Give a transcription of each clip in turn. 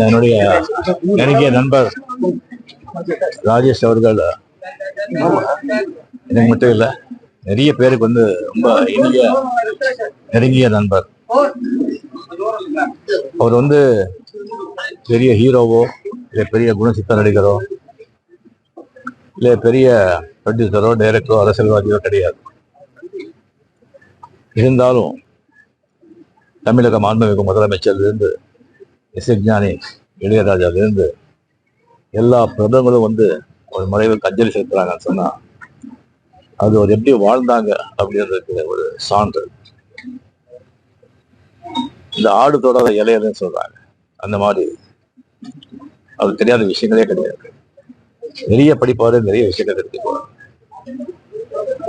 என்னுடைய நெருங்கிய நண்பர் ராஜேஷ் அவர்கள் எனக்கு மட்டும் இல்லை, நிறைய பேருக்கு வந்து ரொம்ப இனிய நெருங்கிய நண்பர். அவர் வந்து பெரிய ஹீரோவோ இல்லை பெரிய குணசித்த நடிகரோ இல்லை பெரிய ப்ரொடியூசரோ டைரக்டரோ அரசியல்வாதியோ கிடையாது. இருந்தாலும் தமிழக மாண்புமிகு முதலமைச்சர்லேருந்து இசைஞானி இளையராஜாவிலிருந்து எல்லா பிரபலங்களும் வந்து ஒரு மறைவுக்கு அஞ்சலி செலுத்துறாங்கன்னு சொன்னா அது ஒரு எப்படி வாழ்ந்தாங்க அப்படின்றதுக்கு ஒரு சான்று. இந்த ஆடு தொடாத இலையன்னு சொல்றாங்க, அந்த மாதிரி அது தெரியாத விஷயங்களே கிடையாது. நிறைய படிப்பாரு, நிறைய விஷயங்கள் தெரிஞ்சுக்குவார்.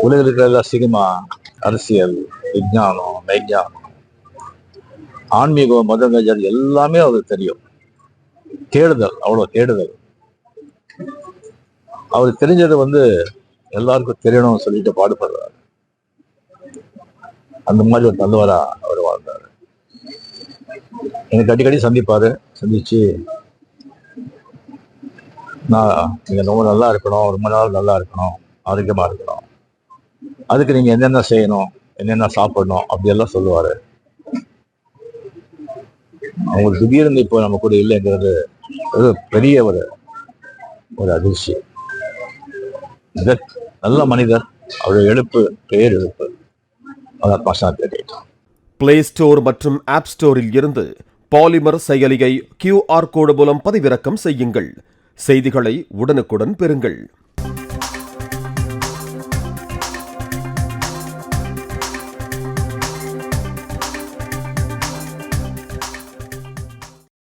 உலகில் இருக்கிற சினிமா, அரசியல், விஞ்ஞானம், மெய்ஞானம், ஆன்மீகம், மதங்கள் எல்லாமே அவருக்கு தெரியும். தேடுதல், அவ்வளவு தேடுதல். அவருக்கு தெரிஞ்சது வந்து எல்லாருக்கும் தெரியணும்னு சொல்லிட்டு பாடுபடுறாரு. அந்த மாதிரி ஒரு நல்லவரா அவர் வாழ்ந்தாரு. எனக்கு அடிக்கடி சந்திப்பாரு. சந்திச்சு நீங்க ரொம்ப நல்லா இருக்கணும், ரொம்ப நாள் நல்லா இருக்கணும், ஆரோக்கியமா இருக்கணும், அதுக்கு நீங்க என்னென்ன செய்யணும், என்னென்ன சாப்பிடணும் அப்படியெல்லாம் சொல்லுவாரு. அவங்களுக்கு திடீர்னு இப்போ நம்ம கூட இல்லைங்கிறது ஒரு பெரிய ஒரு அதிர்ச்சி. நல்ல மனிதர், அவருடைய எழுப்பு பேர் எழுப்பு. பிளே ஸ்டோர் மற்றும் ஆப் ஸ்டோரில் இருந்து பாலிமர் செயலியை QR கோடு மூலம் பதிவிறக்கம் செய்யுங்கள். செய்திகளை உடனுக்குடன் பெறுங்கள்.